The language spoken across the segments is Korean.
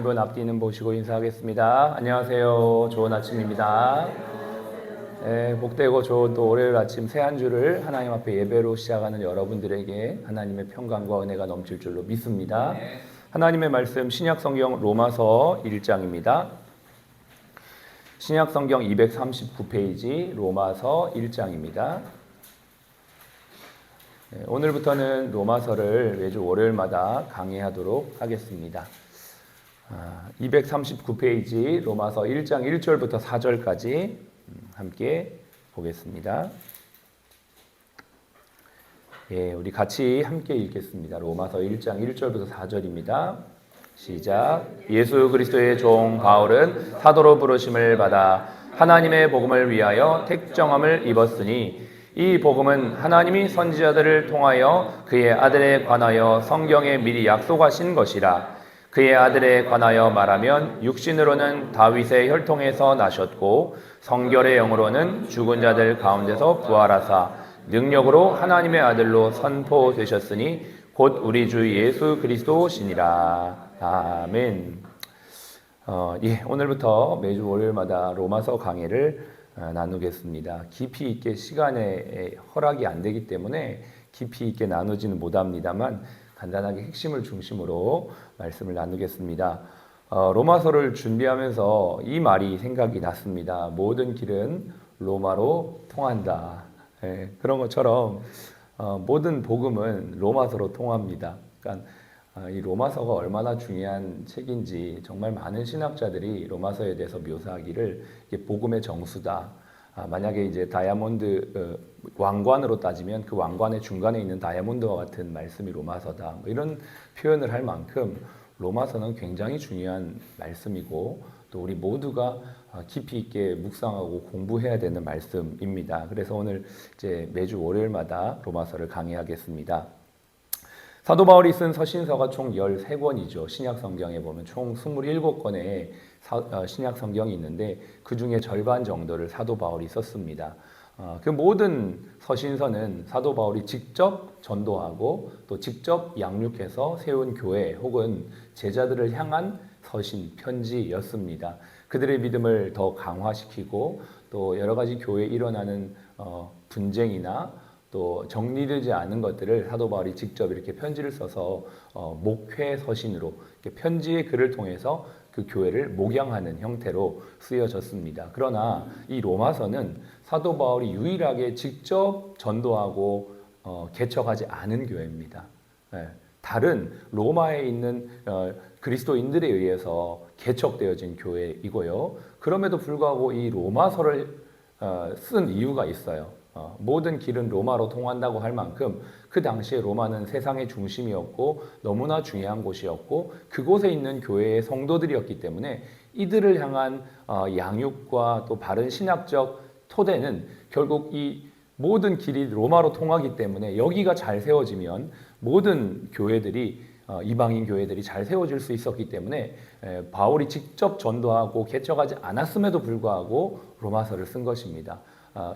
계신 분 앞뒤는 보시고 인사하겠습니다. 안녕하세요. 좋은 아침입니다. 복되고 좋은 또 월요일 아침 새 한 주를 하나님 앞에 예배로 시작하는 여러분들에게 하나님의 평강과 은혜가 넘칠 줄로 믿습니다. 하나님의 말씀 신약 성경 로마서 1장입니다. 신약 성경 239페이지 로마서 1장입니다. 오늘부터는 로마서를 매주 월요일마다 강의하도록 하겠습니다. 239페이지 로마서 1장 1절부터 4절까지 함께 보겠습니다. 우리 같이 함께 읽겠습니다. 로마서 1장 1절부터 4절입니다. 시작. 예수 그리스도의 종 바울은 사도로 부르심을 받아 하나님의 복음을 위하여 택정함을 입었으니 이 복음은 하나님이 선지자들을 통하여 그의 아들에 관하여 성경에 미리 약속하신 것이라. 그의 아들에 관하여 말하면 육신으로는 다윗의 혈통에서 나셨고 성결의 영으로는 죽은 자들 가운데서 부활하사 능력으로 하나님의 아들로 선포되셨으니 곧 우리 주 예수 그리스도시니라. 아멘. 오늘부터 매주 월요일마다 로마서 강의를 나누겠습니다. 깊이 있게 시간에 허락이 안 되기 때문에 깊이 있게 나누지는 못합니다만 간단하게 핵심을 중심으로 말씀을 나누겠습니다. 로마서를 준비하면서 이 말이 생각이 났습니다. 모든 길은 로마로 통한다. 그런 것처럼 모든 복음은 로마서로 통합니다. 그러니까 이 로마서가 얼마나 중요한 책인지 정말 많은 신학자들이 로마서에 대해서 묘사하기를 이게 복음의 정수다. 만약에 이제 다이아몬드 왕관으로 따지면 그 왕관의 중간에 있는 다이아몬드와 같은 말씀이 로마서다. 이런 표현을 할 만큼 로마서는 굉장히 중요한 말씀이고 또 우리 모두가 깊이 있게 묵상하고 공부해야 되는 말씀입니다. 그래서 오늘 이제 매주 월요일마다 로마서를 강의하겠습니다. 사도 바울이 쓴 서신서가 총 13권이죠. 신약 성경에 보면 총 27권의 신약 성경이 있는데 그 중에 절반 정도를 사도 바울이 썼습니다. 그 모든 서신서는 사도 바울이 직접 전도하고 또 직접 양육해서 세운 교회 혹은 제자들을 향한 서신, 편지였습니다. 그들의 믿음을 더 강화시키고 또 여러 가지 교회에 일어나는 분쟁이나 또 정리되지 않은 것들을 사도 바울이 직접 이렇게 편지를 써서 목회 서신으로 편지의 글을 통해서 그 교회를 목양하는 형태로 쓰여졌습니다. 그러나 이 로마서는 사도 바울이 유일하게 직접 전도하고 개척하지 않은 교회입니다. 다른 로마에 있는 그리스도인들에 의해서 개척되어진 교회이고요. 그럼에도 불구하고 이 로마서를 쓴 이유가 있어요. 모든 길은 로마로 통한다고 할 만큼 그 당시에 로마는 세상의 중심이었고 너무나 중요한 곳이었고 그곳에 있는 교회의 성도들이었기 때문에 이들을 향한 양육과 또 바른 신학적 토대는 결국 이 모든 길이 로마로 통하기 때문에 여기가 잘 세워지면 모든 교회들이 이방인 교회들이 잘 세워질 수 있었기 때문에 바울이 직접 전도하고 개척하지 않았음에도 불구하고 로마서를 쓴 것입니다.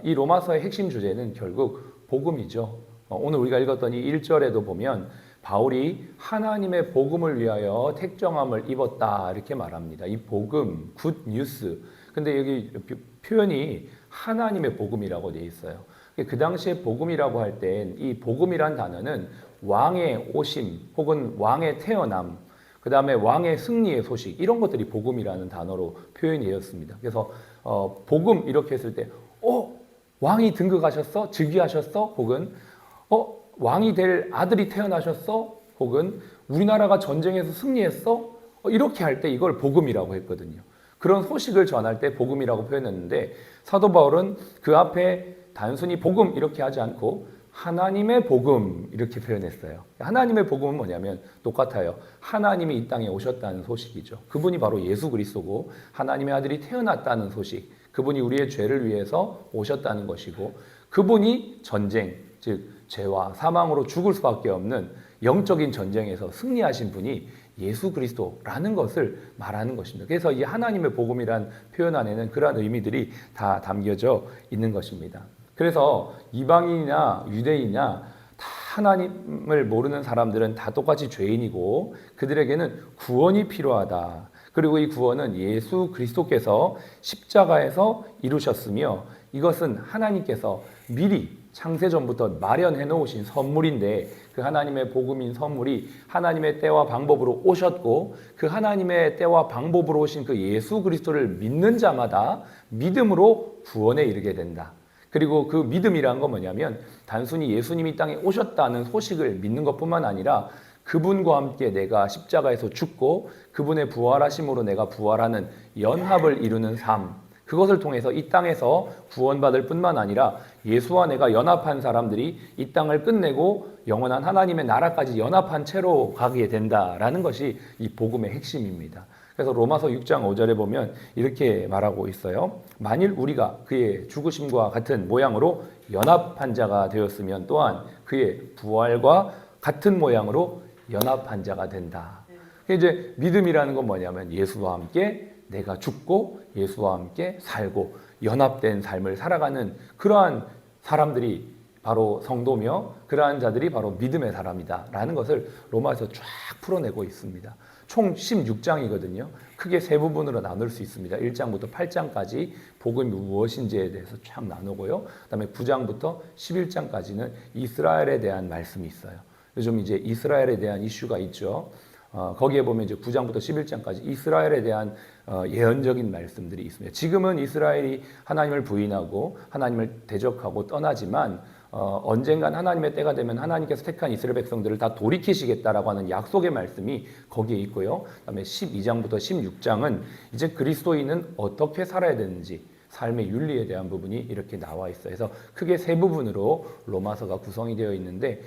이 로마서의 핵심 주제는 결국 복음이죠. 오늘 우리가 읽었던 이 1절에도 보면 바울이 하나님의 복음을 위하여 택정함을 입었다 이렇게 말합니다. 이 복음, 굿 뉴스. 근데 여기 표현이 하나님의 복음이라고 되어 있어요. 그 당시에 복음이라고 할 땐 이 복음이란 단어는 왕의 오심 혹은 왕의 태어남, 그 다음에 왕의 승리의 소식 이런 것들이 복음이라는 단어로 표현이 되었습니다. 그래서 복음 이렇게 했을 때 왕이 등극하셨어? 즉위하셨어? 혹은 왕이 될 아들이 태어나셨어? 혹은 우리나라가 전쟁에서 승리했어? 이렇게 할 때 이걸 복음이라고 했거든요. 그런 소식을 전할 때 복음이라고 표현했는데 사도 바울은 그 앞에 단순히 복음 이렇게 하지 않고 하나님의 복음 이렇게 표현했어요. 하나님의 복음은 뭐냐면 똑같아요. 하나님이 이 땅에 오셨다는 소식이죠. 그분이 바로 예수 그리스도고 하나님의 아들이 태어났다는 소식. 그분이 우리의 죄를 위해서 오셨다는 것이고 그분이 전쟁, 즉 죄와 사망으로 죽을 수밖에 없는 영적인 전쟁에서 승리하신 분이 예수 그리스도라는 것을 말하는 것입니다. 그래서 이 하나님의 복음이란 표현 안에는 그러한 의미들이 다 담겨져 있는 것입니다. 그래서 이방인이나 유대인이나 다 하나님을 모르는 사람들은 다 똑같이 죄인이고 그들에게는 구원이 필요하다. 그리고 이 구원은 예수 그리스도께서 십자가에서 이루셨으며 이것은 하나님께서 미리 창세 전부터 마련해 놓으신 선물인데 그 하나님의 복음인 선물이 하나님의 때와 방법으로 오셨고 그 하나님의 때와 방법으로 오신 그 예수 그리스도를 믿는 자마다 믿음으로 구원에 이르게 된다. 그리고 그 믿음이란 건 뭐냐면 단순히 예수님이 땅에 오셨다는 소식을 믿는 것뿐만 아니라 그분과 함께 내가 십자가에서 죽고 그분의 부활하심으로 내가 부활하는 연합을 이루는 삶, 그것을 통해서 이 땅에서 구원받을 뿐만 아니라 예수와 내가 연합한 사람들이 이 땅을 끝내고 영원한 하나님의 나라까지 연합한 채로 가게 된다라는 것이 이 복음의 핵심입니다. 그래서 로마서 6장 5절에 보면 이렇게 말하고 있어요. 만일 우리가 그의 죽으심과 같은 모양으로 연합한 자가 되었으면 또한 그의 부활과 같은 모양으로 연합한 자가 된다. 이제 믿음이라는 건 뭐냐면 예수와 함께 내가 죽고 예수와 함께 살고 연합된 삶을 살아가는 그러한 사람들이 바로 성도며 그러한 자들이 바로 믿음의 사람이다 라는 것을 로마에서 쫙 풀어내고 있습니다. 총 16장이거든요. 크게 세 부분으로 나눌 수 있습니다. 1장부터 8장까지 복음이 무엇인지에 대해서 쫙 나누고요. 그 다음에 9장부터 11장까지는 이스라엘에 대한 말씀이 있어요. 요즘 이제 이스라엘에 대한 이슈가 있죠. 거기에 보면 이제 9장부터 11장까지 이스라엘에 대한 예언적인 말씀들이 있습니다. 지금은 이스라엘이 하나님을 부인하고 하나님을 대적하고 떠나지만 언젠간 하나님의 때가 되면 하나님께서 택한 이스라엘 백성들을 다 돌이키시겠다라고 하는 약속의 말씀이 거기에 있고요. 그다음에 12장부터 16장은 이제 그리스도인은 어떻게 살아야 되는지 삶의 윤리에 대한 부분이 이렇게 나와 있어요. 그래서 크게 세 부분으로 로마서가 구성이 되어 있는데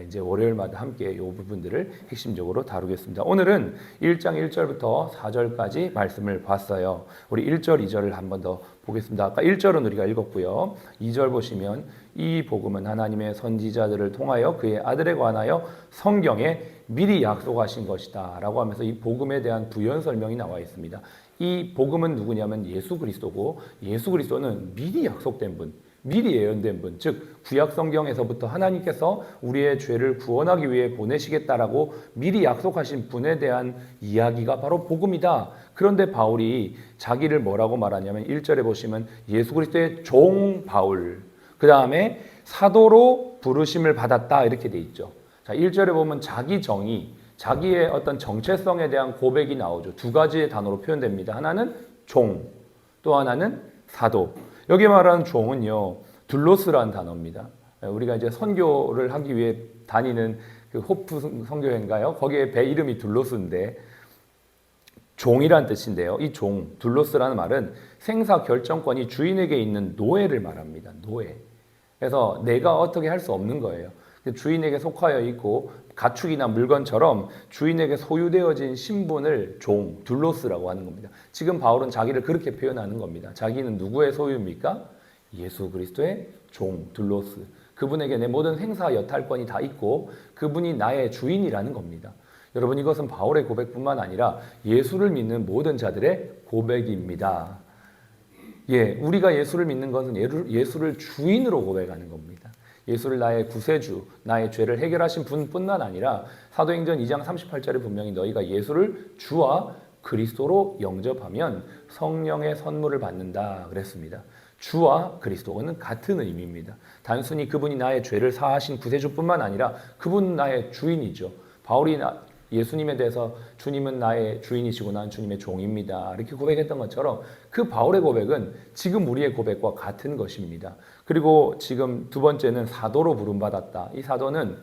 이제 월요일마다 함께 이 부분들을 핵심적으로 다루겠습니다. 오늘은 1장 1절부터 4절까지 말씀을 봤어요. 우리 1절, 2절을 한 번 더 보겠습니다. 아까 1절은 우리가 읽었고요. 2절 보시면 이 복음은 하나님의 선지자들을 통하여 그의 아들에 관하여 성경에 미리 약속하신 것이다 라고 하면서 이 복음에 대한 부연 설명이 나와 있습니다. 이 복음은 누구냐면 예수 그리스도고 예수 그리스도는 미리 약속된 분, 미리 예언된 분, 즉 구약 성경에서부터 하나님께서 우리의 죄를 구원하기 위해 보내시겠다라고 미리 약속하신 분에 대한 이야기가 바로 복음이다. 그런데 바울이 자기를 뭐라고 말하냐면 1절에 보시면 예수 그리스도의 종 바울, 그 다음에 사도로 부르심을 받았다 이렇게 돼 있죠. 자, 1절에 보면 자기 정의, 자기의 어떤 정체성에 대한 고백이 나오죠. 두 가지의 단어로 표현됩니다. 하나는 종, 또 하나는 사도. 여기 말하는 종은요, 둘로스라는 단어입니다. 우리가 이제 선교를 하기 위해 다니는 그 호프 선교회인가요? 거기에 배 이름이 둘로스인데 종이란 뜻인데요. 이 종, 둘로스라는 말은 생사 결정권이 주인에게 있는 노예를 말합니다. 노예. 그래서 내가 어떻게 할 수 없는 거예요. 주인에게 속하여 있고 가축이나 물건처럼 주인에게 소유되어진 신분을 종, 둘로스라고 하는 겁니다. 지금 바울은 자기를 그렇게 표현하는 겁니다. 자기는 누구의 소유입니까? 예수 그리스도의 종, 둘로스. 그분에게 내 모든 행사 여탈권이 다 있고 그분이 나의 주인이라는 겁니다. 여러분, 이것은 바울의 고백뿐만 아니라 예수를 믿는 모든 자들의 고백입니다. 예, 우리가 예수를 믿는 것은 예수를 주인으로 고백하는 겁니다. 예수를 나의 구세주, 나의 죄를 해결하신 분뿐만 아니라 사도행전 2장 38절에 분명히 너희가 예수를 주와 그리스도로 영접하면 성령의 선물을 받는다 그랬습니다. 주와 그리스도는 같은 의미입니다. 단순히 그분이 나의 죄를 사하신 구세주뿐만 아니라 그분은 나의 주인이죠. 바울이 예수님에 대해서 주님은 나의 주인이시고 나는 주님의 종입니다. 이렇게 고백했던 것처럼 그 바울의 고백은 지금 우리의 고백과 같은 것입니다. 그리고 지금 두 번째는 사도로 부름받았다. 이 사도는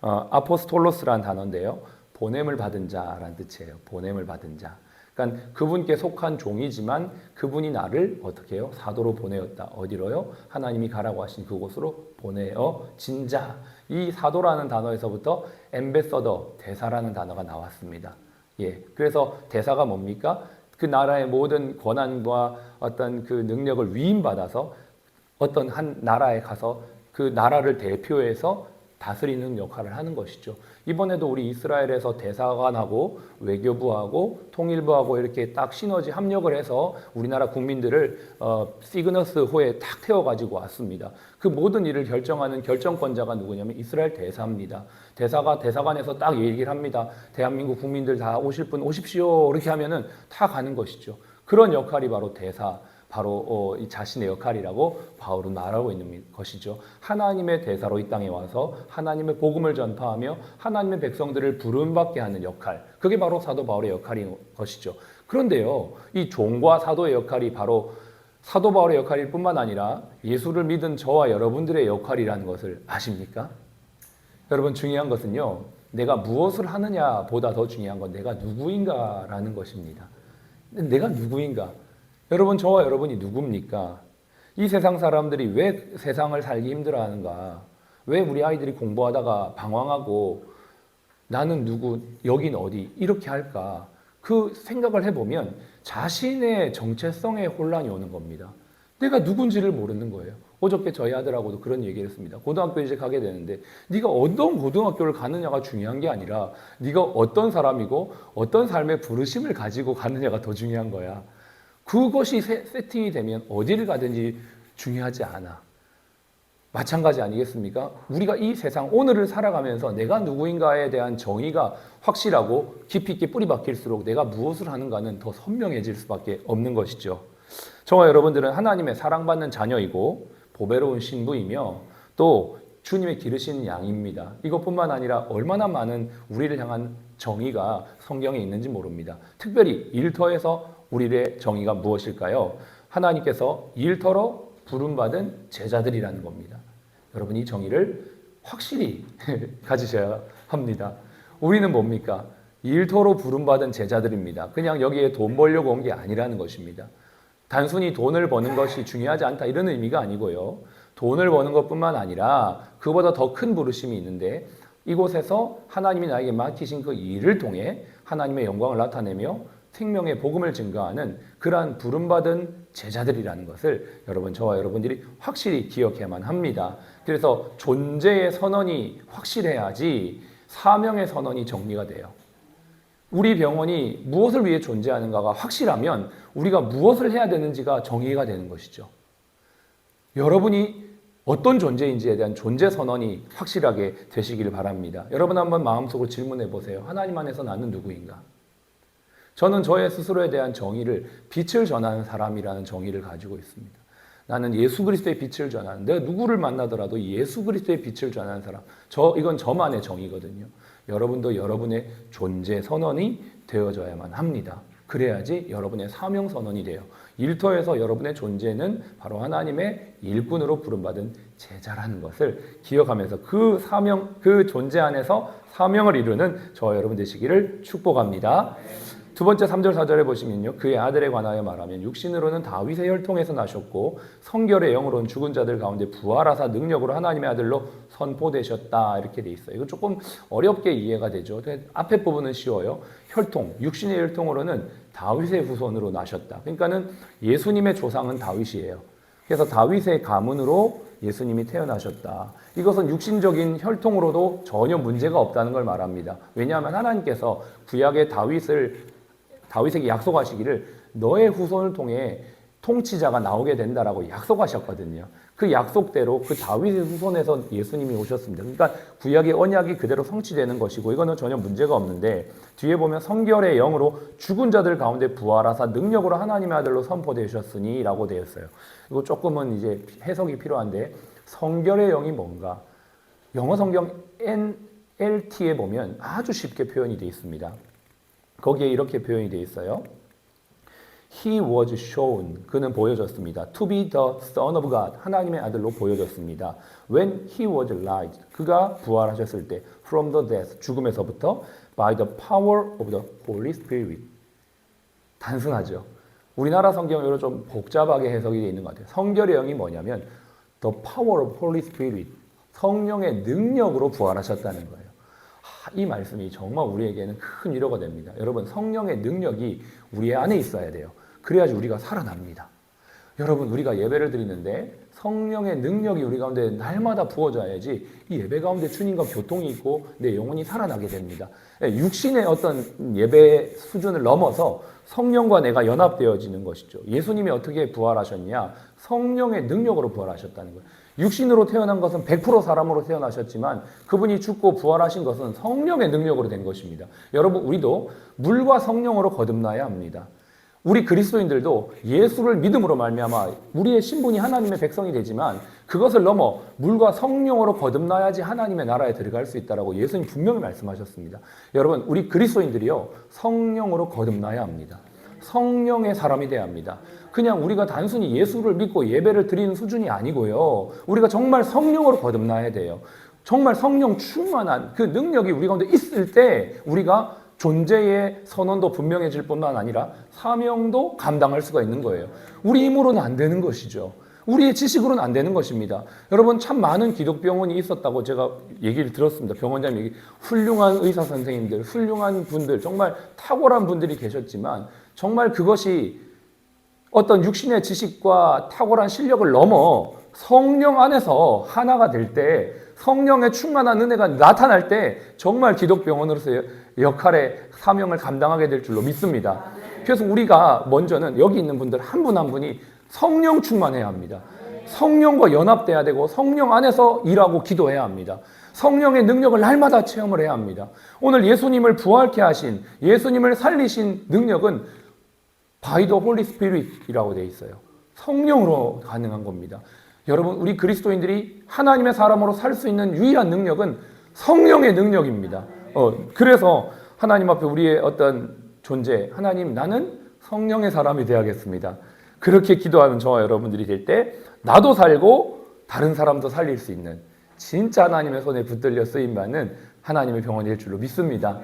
아포스톨로스라는 단어인데요. 보냄을 받은 자라는 뜻이에요. 보냄을 받은 자. 그러니까 그분께 속한 종이지만 그분이 나를 어떻게 해요? 사도로 보내었다. 어디로요? 하나님이 가라고 하신 그곳으로 보내어진 자. 이 사도라는 단어에서부터 엠베서더, 대사라는 단어가 나왔습니다. 예, 그래서 대사가 뭡니까? 그 나라의 모든 권한과 어떤 그 능력을 위임받아서 어떤 한 나라에 가서 그 나라를 대표해서 다스리는 역할을 하는 것이죠. 이번에도 우리 이스라엘에서 대사관하고 외교부하고 통일부하고 이렇게 딱 시너지 합력을 해서 우리나라 국민들을 시그너스호에 딱 태워가지고 왔습니다. 그 모든 일을 결정하는 결정권자가 누구냐면 이스라엘 대사입니다. 대사가 대사관에서 딱 얘기를 합니다. 대한민국 국민들 다 오실 분 오십시오. 이렇게 하면은 다 가는 것이죠. 그런 역할이 바로 대사, 바로 이 자신의 역할이라고 바울은 말하고 있는 것이죠. 하나님의 대사로 이 땅에 와서 하나님의 복음을 전파하며 하나님의 백성들을 부름받게 하는 역할, 그게 바로 사도 바울의 역할인 것이죠. 그런데요, 이 종과 사도의 역할이 바로 사도 바울의 역할일 뿐만 아니라 예수를 믿은 저와 여러분들의 역할이라는 것을 아십니까? 여러분, 중요한 것은요, 내가 무엇을 하느냐보다 더 중요한 건 내가 누구인가라는 것입니다. 내가 누구인가? 여러분, 저와 여러분이 누굽니까? 이 세상 사람들이 왜 세상을 살기 힘들어하는가? 왜 우리 아이들이 공부하다가 방황하고 나는 누구, 여긴 어디 이렇게 할까? 그 생각을 해보면 자신의 정체성에 혼란이 오는 겁니다. 내가 누군지를 모르는 거예요. 어저께 저희 아들하고도 그런 얘기를 했습니다. 고등학교 이제 가게 되는데 네가 어떤 고등학교를 가느냐가 중요한 게 아니라 네가 어떤 사람이고 어떤 삶의 부르심을 가지고 가느냐가 더 중요한 거야. 그것이 세팅이 되면 어디를 가든지 중요하지 않아. 마찬가지 아니겠습니까? 우리가 이 세상 오늘을 살아가면서 내가 누구인가에 대한 정의가 확실하고 깊이 있게 뿌리 박힐수록 내가 무엇을 하는가는 더 선명해질 수밖에 없는 것이죠. 저와 여러분들은 하나님의 사랑받는 자녀이고 보배로운 신부이며 또 주님의 기르신 양입니다. 이것뿐만 아니라 얼마나 많은 우리를 향한 정의가 성경에 있는지 모릅니다. 특별히 일터에서 우리의 정의가 무엇일까요? 하나님께서 일터로 부름받은 제자들이라는 겁니다. 여러분, 이 정의를 확실히 가지셔야 합니다. 우리는 뭡니까? 일터로 부름받은 제자들입니다. 그냥 여기에 돈 벌려고 온 게 아니라는 것입니다. 단순히 돈을 버는 것이 중요하지 않다 이런 의미가 아니고요. 돈을 버는 것뿐만 아니라 그보다 더 큰 부르심이 있는데 이곳에서 하나님이 나에게 맡기신 그 일을 통해 하나님의 영광을 나타내며 생명의 복음을 증거하는 그러한 부름받은 제자들이라는 것을 여러분, 저와 여러분들이 확실히 기억해야만 합니다. 그래서 존재의 선언이 확실해야지 사명의 선언이 정리가 돼요. 우리 병원이 무엇을 위해 존재하는가가 확실하면 우리가 무엇을 해야 되는지가 정의가 되는 것이죠. 여러분이 어떤 존재인지에 대한 존재 선언이 확실하게 되시기를 바랍니다. 여러분, 한번 마음속으로 질문해 보세요. 하나님 안에서 나는 누구인가? 저는 저의 스스로에 대한 정의를 빛을 전하는 사람이라는 정의를 가지고 있습니다. 나는 예수 그리스도의 빛을 전하는, 내가 누구를 만나더라도 예수 그리스도의 빛을 전하는 사람. 이건 저만의 정의거든요. 여러분도 여러분의 존재 선언이 되어져야만 합니다. 그래야지 여러분의 사명 선언이 돼요. 일터에서 여러분의 존재는 바로 하나님의 일꾼으로 부름받은 제자라는 것을 기억하면서 그 사명, 그 존재 안에서 사명을 이루는 저와 여러분 되시기를 축복합니다. 두 번째 3절 4절에 보시면요, 그의 아들에 관하여 말하면 육신으로는 다윗의 혈통에서 나셨고 성결의 영으로는 죽은 자들 가운데 부활하사 능력으로 하나님의 아들로 선포되셨다, 이렇게 돼 있어요. 이거 조금 어렵게 이해가 되죠. 앞에 부분은 쉬워요. 혈통, 육신의 혈통으로는 다윗의 후손으로 나셨다. 그러니까는 예수님의 조상은 다윗이에요. 그래서 다윗의 가문으로 예수님이 태어나셨다. 이것은 육신적인 혈통으로도 전혀 문제가 없다는 걸 말합니다. 왜냐하면 하나님께서 구약의 다윗에게 약속하시기를 너의 후손을 통해 통치자가 나오게 된다라고 약속하셨거든요. 그 약속대로 그 다윗의 후손에서 예수님이 오셨습니다. 그러니까 구약의 언약이 그대로 성취되는 것이고 이거는 전혀 문제가 없는데 뒤에 보면 성결의 영으로 죽은 자들 가운데 부활하사 능력으로 하나님의 아들로 선포되셨으니 라고 되어 있어요. 이거 조금은 이제 해석이 필요한데 성결의 영이 뭔가? 영어 성경 NLT에 보면 아주 쉽게 표현이 되어 있습니다. 거기에 이렇게 표현이 되어 있어요. He was shown, 그는 보여졌습니다. To be the Son of God, 하나님의 아들로 보여졌습니다. When he was raised, 그가 부활하셨을 때, from the death, 죽음에서부터, by the power of the Holy Spirit. 단순하죠. 우리나라 성경으로 좀 복잡하게 해석이 되어 있는 것 같아요. 성결의 영이 뭐냐면 the power of Holy Spirit, 성령의 능력으로 부활하셨다는 거예요. 이 말씀이 정말 우리에게는 큰 위로가 됩니다. 여러분, 성령의 능력이 우리 안에 있어야 돼요. 그래야지 우리가 살아납니다. 여러분, 우리가 예배를 드리는데 성령의 능력이 우리 가운데 날마다 부어져야지 이 예배 가운데 주님과 교통이 있고 내 영혼이 살아나게 됩니다. 육신의 어떤 예배 수준을 넘어서 성령과 내가 연합되어지는 것이죠. 예수님이 어떻게 부활하셨냐? 성령의 능력으로 부활하셨다는 거예요. 육신으로 태어난 것은 100% 사람으로 태어나셨지만 그분이 죽고 부활하신 것은 성령의 능력으로 된 것입니다. 여러분, 우리도 물과 성령으로 거듭나야 합니다. 우리 그리스도인들도 예수를 믿음으로 말미암아 우리의 신분이 하나님의 백성이 되지만 그것을 넘어 물과 성령으로 거듭나야지 하나님의 나라에 들어갈 수 있다라고 예수님 분명히 말씀하셨습니다. 여러분, 우리 그리스도인들이요, 성령으로 거듭나야 합니다. 성령의 사람이 돼야 합니다. 그냥 우리가 단순히 예수를 믿고 예배를 드리는 수준이 아니고요, 우리가 정말 성령으로 거듭나야 돼요. 정말 성령 충만한 그 능력이 우리 가운데 있을 때 우리가 존재의 선언도 분명해질 뿐만 아니라 사명도 감당할 수가 있는 거예요. 우리 힘으로는 안 되는 것이죠. 우리의 지식으로는 안 되는 것입니다. 여러분, 참 많은 기독병원이 있었다고 제가 얘기를 들었습니다. 병원장 얘기. 훌륭한 의사 선생님들, 훌륭한 분들, 정말 탁월한 분들이 계셨지만 정말 그것이 어떤 육신의 지식과 탁월한 실력을 넘어 성령 안에서 하나가 될 때, 성령의 충만한 은혜가 나타날 때 정말 기독병원으로서의 역할의 사명을 감당하게 될 줄로 믿습니다. 그래서 우리가 먼저는 여기 있는 분들 한 분 한 분이 성령 충만해야 합니다. 성령과 연합돼야 되고 성령 안에서 일하고 기도해야 합니다. 성령의 능력을 날마다 체험을 해야 합니다. 오늘 예수님을 부활케 하신, 예수님을 살리신 능력은 by the Holy Spirit이라고 되어 있어요. 성령으로 가능한 겁니다. 여러분, 우리 그리스도인들이 하나님의 사람으로 살 수 있는 유일한 능력은 성령의 능력입니다. 그래서 하나님 앞에 우리의 어떤 존재, 하나님, 나는 성령의 사람이 되어야겠습니다. 그렇게 기도하는 저와 여러분들이 될 때 나도 살고 다른 사람도 살릴 수 있는 진짜 하나님의 손에 붙들려 쓰임받는 하나님의 병원이 될 줄로 믿습니다.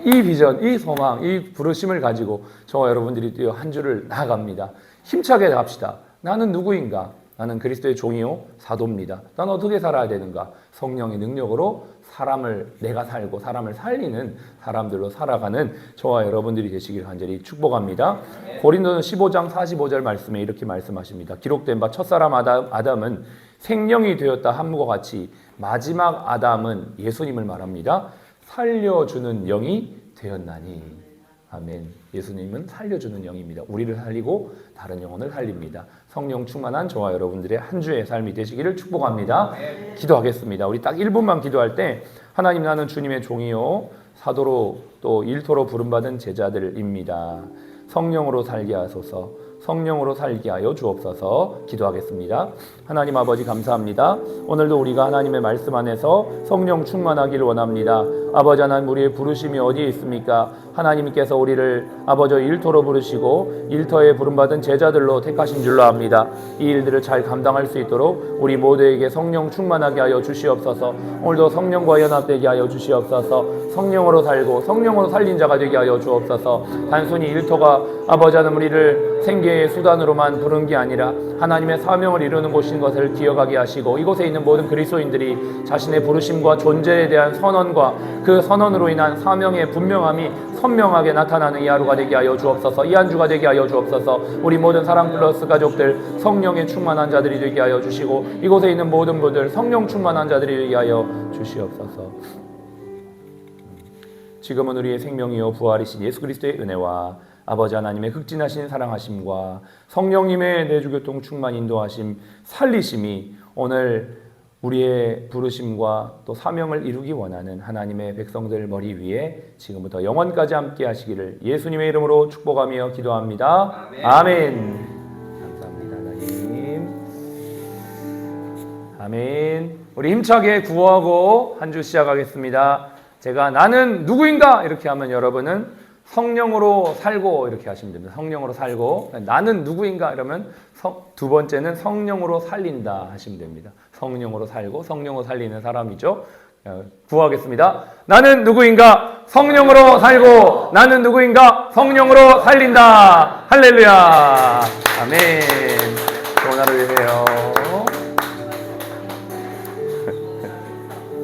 이 비전, 이 소망, 이 부르심을 가지고 저와 여러분들이 한 주를 나아갑니다. 힘차게 갑시다. 나는 누구인가? 나는 그리스도의 종이요 사도입니다. 나는 어떻게 살아야 되는가? 성령의 능력으로 내가 살고 사람을 살리는 사람들로 살아가는 저와 여러분들이 되시길 간절히 축복합니다. 고린도전 15장 45절 말씀에 이렇게 말씀하십니다. 기록된 바 첫사람 아담은 생명이 되었다 함과 같이 마지막 아담은 예수님을 말합니다. 살려주는 영이 되었나니. 아멘. 예수님은 살려주는 영입니다. 우리를 살리고 다른 영혼을 살립니다. 성령 충만한 저와 여러분들의 한 주의 삶이 되시기를 축복합니다. 기도하겠습니다. 우리 딱 1분만 기도할 때 하나님, 나는 주님의 종이요 사도로 또 일터로 부름받은 제자들입니다. 성령으로 살게 하소서. 성령으로 살게 하여 주옵소서. 기도하겠습니다. 하나님 아버지, 감사합니다. 오늘도 우리가 하나님의 말씀 안에서 성령 충만하기를 원합니다. 아버지 하나님, 우리의 부르심이 어디에 있습니까? 하나님께서 우리를 아버지 일터로 부르시고 일터에 부름받은 제자들로 택하신 줄로 압니다. 이 일들을 잘 감당할 수 있도록 우리 모두에게 성령 충만하게 하여 주시옵소서. 오늘도 성령과 연합되게 하여 주시옵소서. 성령으로 살고 성령으로 살린 자가 되게 하여 주옵소서. 단순히 일터가 아버지 하나님 우리를 생계의 수단으로만 부른 게 아니라 하나님의 사명을 이루는 곳인 것을 기억하게 하시고, 이곳에 있는 모든 그리스도인들이 자신의 부르심과 존재에 대한 선언과 그 선언으로 인한 사명의 분명함이 선명하게 나타나는 이 하루가 되게 하여 주옵소서. 이 한 주가 되게 하여 주옵소서. 우리 모든 사랑 플러스 가족들 성령의 충만한 자들이 되게 하여 주시고, 이곳에 있는 모든 분들 성령 충만한 자들이 되게 하여 주시옵소서. 지금은 우리의 생명이요 부활이신 예수 그리스도의 은혜와 아버지 하나님의 극진하신 사랑하심과 성령님의 내주교통 충만 인도하심, 살리심이 오늘 우리의 부르심과 또 사명을 이루기 원하는 하나님의 백성들 머리 위에 지금부터 영원까지 함께 하시기를 예수님의 이름으로 축복하며 기도합니다. 아멘. 감사합니다, 하나님. 아멘. 우리 힘차게 구호하고 한 주 시작하겠습니다. 제가 나는 누구인가 이렇게 하면 여러분은 성령으로 살고 이렇게 하시면 됩니다. 성령으로 살고. 나는 누구인가 이러면 두 번째는 성령으로 살린다 하시면 됩니다. 성령으로 살고 성령으로 살리는 사람이죠. 구하겠습니다. 나는 누구인가? 성령으로 살고 나는 누구인가? 성령으로 살린다. 할렐루야. 아멘. 좋은 하루 되세요.